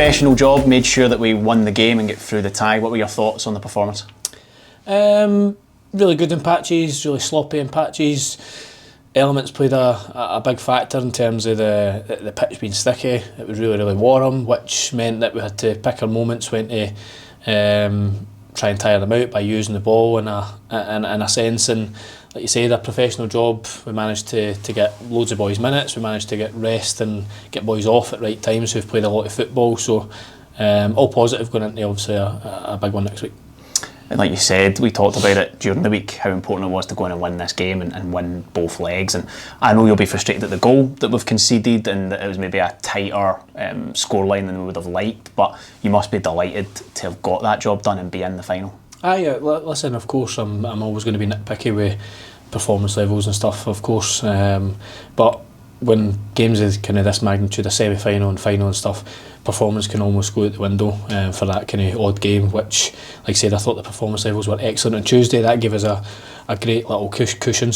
professional job, made sure that we won the game and get through the tie. What were your thoughts on the performance? Really good in patches, really sloppy in patches. Elements played a big factor in terms of the pitch being sticky. It was really warm, which meant that we had to pick our moments when to try and tire them out by using the ball in a sense. And like you say, a professional job. We managed to get loads of boys minutes. We managed to get rest and get boys off at right times who've played a lot of football. So all positive going into obviously a big one next week. And like you said, we talked about it during the week, how important it was to go in and win this game and win both legs. And I know you'll be frustrated at the goal that we've conceded and that it was maybe a tighter scoreline than we would have liked, but you must be delighted to have got that job done and be in the final. Listen, of course, I'm always going to be nitpicky with performance levels and stuff, of course, but when games of kind of this magnitude, a semi-final and final and stuff, performance can almost go out the window for that kind of odd game, which, like I said, I thought the performance levels were excellent on Tuesday. That gave us a great little cushion,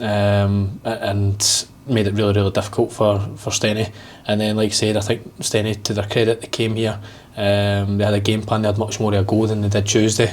and made it really difficult for Stenny. And then, like I said, I think Stenny, to their credit, they came here, they had a game plan, they had much more of a go than they did Tuesday,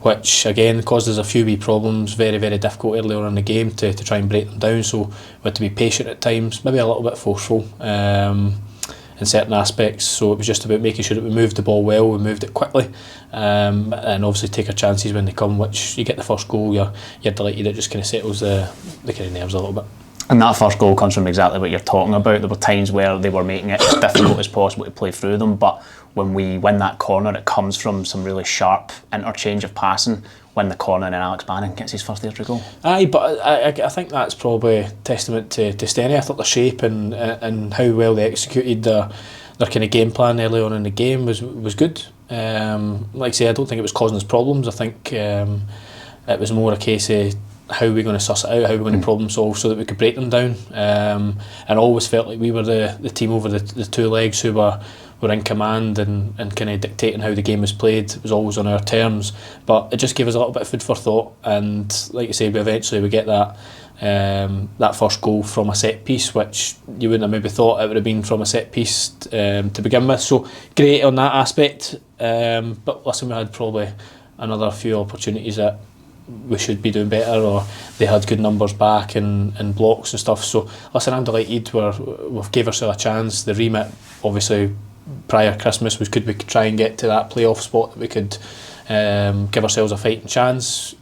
which again caused us a few wee problems, very difficult earlier in the game to try and break them down. So we had to be patient at times, maybe a little bit forceful in certain aspects. So it was just about making sure that we moved the ball well, we moved it quickly, and obviously take our chances when they come, which you get the first goal, you're delighted, it just kind of settles the kind of nerves a little bit. And that first goal comes from exactly what you're talking about. There were times where they were making it as difficult as possible to play through them, but when we win that corner, it comes from some really sharp interchange of passing. Win the corner and then Alex Bannon gets his first Airdrie goal. Aye, but I think that's probably testament to Stenny. I thought the shape and how well they executed their kind of game plan early on in the game was good. Like I say, I don't think it was causing us problems. I think it was more a case of how we're going to suss it out, how we're going to problem solve so that we could break them down. And I always felt like we were the team over the two legs who were in command and kind of dictating how the game was played. It was always on our terms, but it just gave us a little bit of food for thought. And like I say, eventually we get that first goal from a set piece, which you wouldn't have maybe thought it would have been from a set piece to begin with. So great on that aspect. But listen, we had probably another few opportunities that we should be doing better, or they had good numbers back and blocks and stuff. So listen, I'm delighted we've gave ourselves a chance. The remit, obviously, prior Christmas was could we could try and get to that playoff spot, that we could give ourselves a fighting chance,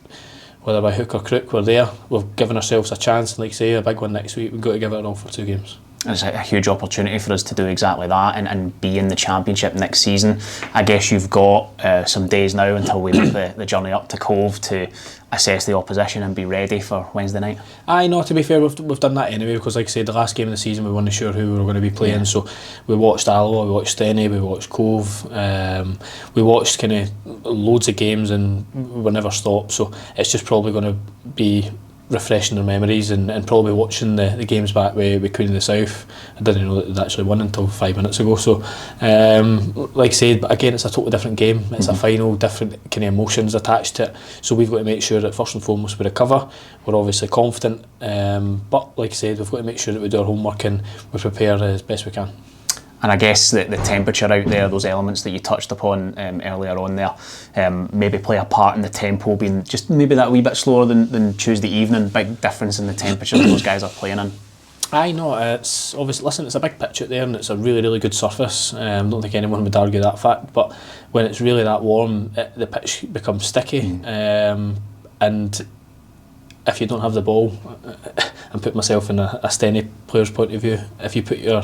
whether by hook or crook. We're there, we've given ourselves a chance, and like I say, a big one next week. We've got to give it all for 2 games. It's a huge opportunity for us to do exactly that and be in the championship next season. I guess you've got some days now until we make the journey up to Cove to assess the opposition and be ready for Wednesday night. Aye, no, to be fair, we've done that anyway, because like I said, the last game of the season we weren't sure who we were going to be playing. So we watched Alloa, we watched Stenny, we watched Cove, we watched kind of loads of games, and we never stopped. So it's just probably going to be refreshing their memories and probably watching the games back with Queen of the South. I didn't know that they actually won until 5 minutes ago. So like I said, but again, it's a totally different game. It's a final, different kind of emotions attached to it. So we've got to make sure that first and foremost we recover. We're obviously confident, but like I said, we've got to make sure that we do our homework and we prepare as best we can. And I guess the temperature out there, those elements that you touched upon earlier on there, maybe play a part in the tempo being just maybe that wee bit slower than Tuesday evening. Big difference in the temperature that those guys are playing in. I know, it's obviously, listen, it's a big pitch out there and it's a really good surface. I don't think anyone would argue that fact, but when it's really that warm, the pitch becomes sticky. And if you don't have the ball, and put myself in a Stenny player's point of view, if you put your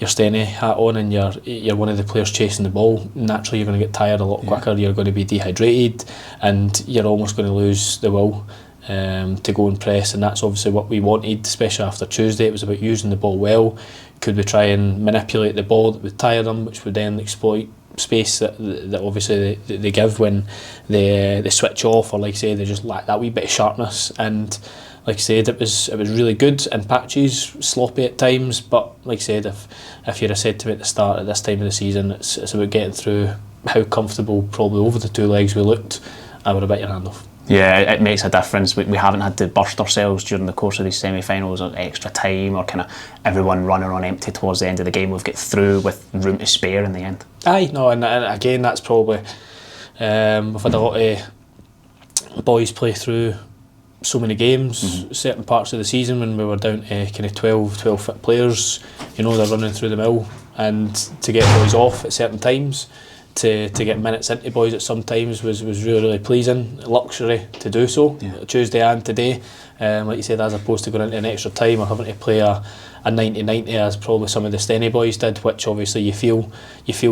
Stenny hat on and you're one of the players chasing the ball, naturally you're going to get tired a lot quicker. You're going to be dehydrated and you're almost going to lose the will to go and press, and that's obviously what we wanted, especially after Tuesday. It was about using the ball well. Could we try and manipulate the ball that would tire them, which would then exploit space that obviously they give when they switch off, or like I say, they just lack that wee bit of sharpness. And like I said, it was really good in patches, sloppy at times, but like I said, if you'd have said to me at the start at this time of the season, it's about getting through how comfortable probably over the two legs we looked, I would have bit your hand off. Yeah, it makes a difference. We haven't had to burst ourselves during the course of these semi-finals or extra time or kind of everyone running on empty towards the end of the game. We've got through with room to spare in the end. Aye, no, and again, that's probably we've had a lot of boys play through so many games, certain parts of the season when we were down to kind of 12 fit players, you know, they're running through the mill, and to get boys off at certain times, to get minutes into boys at some times was really pleasing, luxury to do so, Tuesday and today, like you said, as opposed to going into an extra time or having to play a 90-90 as probably some of the Stenny boys did, which obviously you feel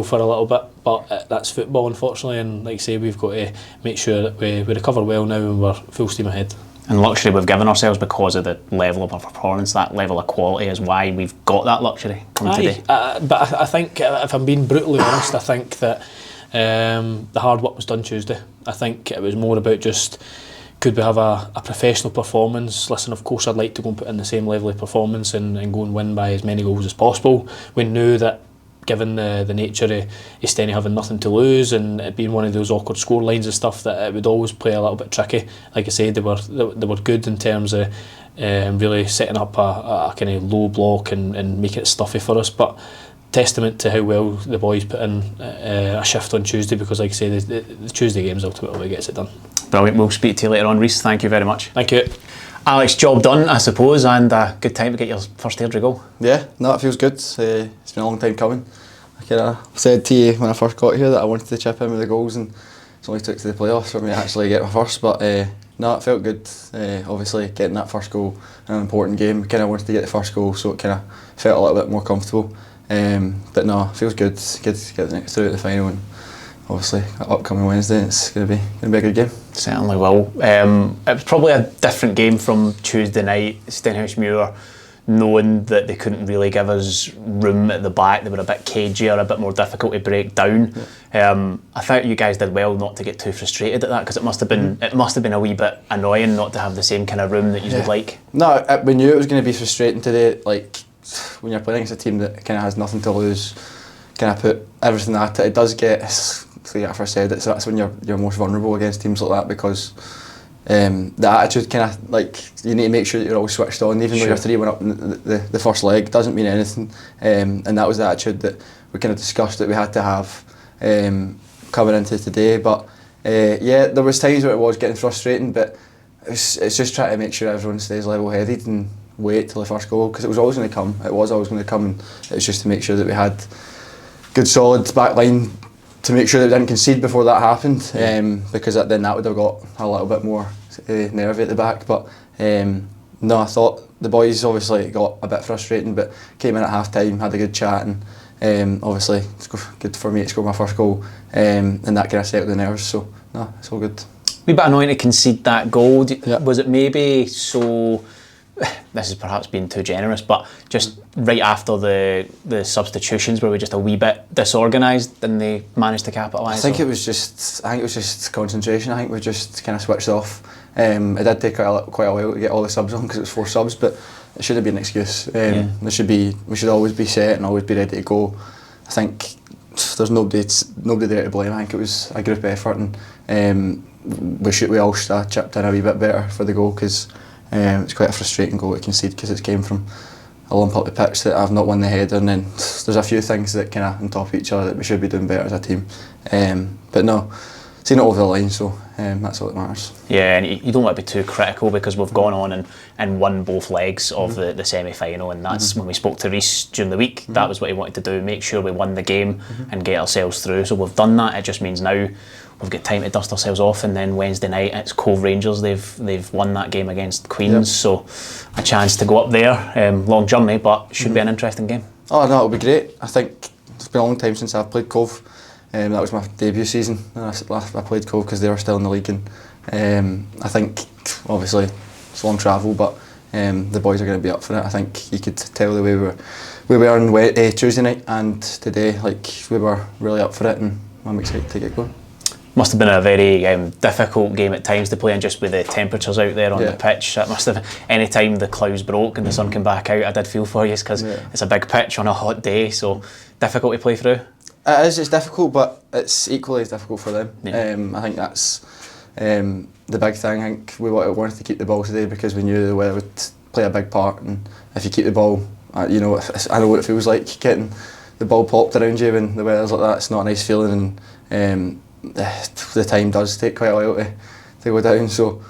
for a little bit, but that's football unfortunately, and like I say, we've got to make sure that we recover well now and we're full steam ahead. And luxury we've given ourselves because of the level of our performance, that level of quality is why we've got that luxury come today. But I think, if I'm being brutally honest, I think that the hard work was done Tuesday. I think it was more about just, could we have a professional performance? Listen, of course I'd like to go and put in the same level of performance and go and win by as many goals as possible. We knew that, given the nature of Stenny having nothing to lose and it being one of those awkward score lines and stuff, that it would always play a little bit tricky. Like I said, they were good in terms of really setting up a kind of low block and making it stuffy for us, but testament to how well the boys put in a shift on Tuesday, because like I say, the Tuesday games ultimately gets it done. Brilliant. We'll speak to you later on, Rhys. Thank you very much. Thank you. Alex, job done, I suppose, and a good time to get your first Airdrie goal. Yeah, no, it feels good. It's been a long time coming. I kind of said to you when I first got here that I wanted to chip in with the goals, and it's only took to the playoffs for me to actually get my first, but no, it felt good. Obviously getting that first goal in an important game, kind of wanted to get the first goal, so it kind of felt a little bit more comfortable. But no, it feels good to get the next through to the final, and obviously upcoming Wednesday it's going to be a good game. Certainly will. It was probably a different game from Tuesday night. Stenhousemuir, knowing that they couldn't really give us room at the back, they were a bit cagier, a bit more difficult to break down. I thought you guys did well not to get too frustrated at that, because it must have been a wee bit annoying not to have the same kind of room that you would like. No, we knew it was going to be frustrating today. Like, when you're playing against a team that kind of has nothing to lose, kind of put everything at it, it does get, like I first said it, so that's when you're most vulnerable against teams like that, because the attitude kind of, like, you need to make sure that you're always switched on, even though you're 3-1 up in the first leg, doesn't mean anything, and that was the attitude that we kind of discussed that we had to have coming into today. But yeah, there was times where it was getting frustrating, but it's just trying to make sure everyone stays level-headed and wait till the first goal, because it was always going to come. It was always going to come, and it was just to make sure that we had good solid back line to make sure that we didn't concede before that happened, because then that would have got a little bit more nervy at the back. But no, I thought the boys obviously got a bit frustrating, but came in at half time, had a good chat, and obviously it's good for me to score my first goal, and that kind of settled the nerves, so no, it's all good. Wee bit annoying to concede that goal. Was it maybe so, this is perhaps being too generous, but just right after the substitutions, were we just a wee bit disorganised and they managed to capitalise? I think it was just concentration. I think we just kind of switched off. It did take quite a while to get all the subs on, because it was 4 subs, but it should have been an excuse. We should always be set and always be ready to go. I think there's nobody there to blame. I think it was a group effort, and we all should have chipped in a wee bit better for the goal, because it's quite a frustrating goal to concede, because it came from a lump up the pitch that I've not won the header, and then there's a few things that kind of on top of each other that we should be doing better as a team. But no, seen it over the line, so that's all that matters. Yeah, and you don't want to be too critical, because we've gone on and won both legs of the semi-final, and that's when we spoke to Rhys during the week, that was what he wanted to do, make sure we won the game and get ourselves through. So we've done that. It just means now we've got time to dust ourselves off, and then Wednesday night it's Cove Rangers. They've won that game against Queens, so a chance to go up there. Long journey, but should be an interesting game. Oh no, it'll be great. I think it's been a long time since I've played Cove. That was my debut season. I played Cove because they were still in the league, and I think obviously it's long travel, but the boys are going to be up for it. I think you could tell the way we were on Tuesday night and today, like, we were really up for it, and I'm excited to get going. Must have been a very difficult game at times to play in, just with the temperatures out there on the pitch. That must have, any time the clouds broke and the sun came back out, I did feel for you, because it's a big pitch on a hot day, so difficult to play through. It is, it's difficult, but it's equally as difficult for them. Yeah. I think that's The big thing, I think we wanted to keep the ball today because we knew the weather would play a big part, and if you keep the ball, you know, I know what it feels like getting the ball popped around you when the weather's like that. It's not a nice feeling, and the time does take quite a while to go down. So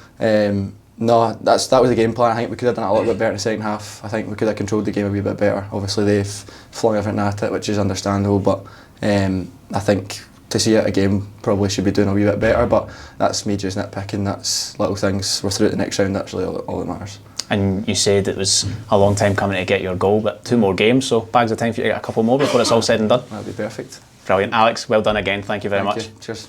no, that was the game plan. I think we could have done it a little bit better in the second half. I think we could have controlled the game a wee bit better. Obviously they've flung everything at it, which is understandable, but I think to see it again probably should be doing a wee bit better, but that's me just nitpicking. That's little things. We're through to the next round, that's really all that matters. And you said it was a long time coming to get your goal, but 2 more games, so bags of time for you to get a couple more before it's all said and done. That'd be perfect. Brilliant. Alex, well done again. Thank you very much. Cheers.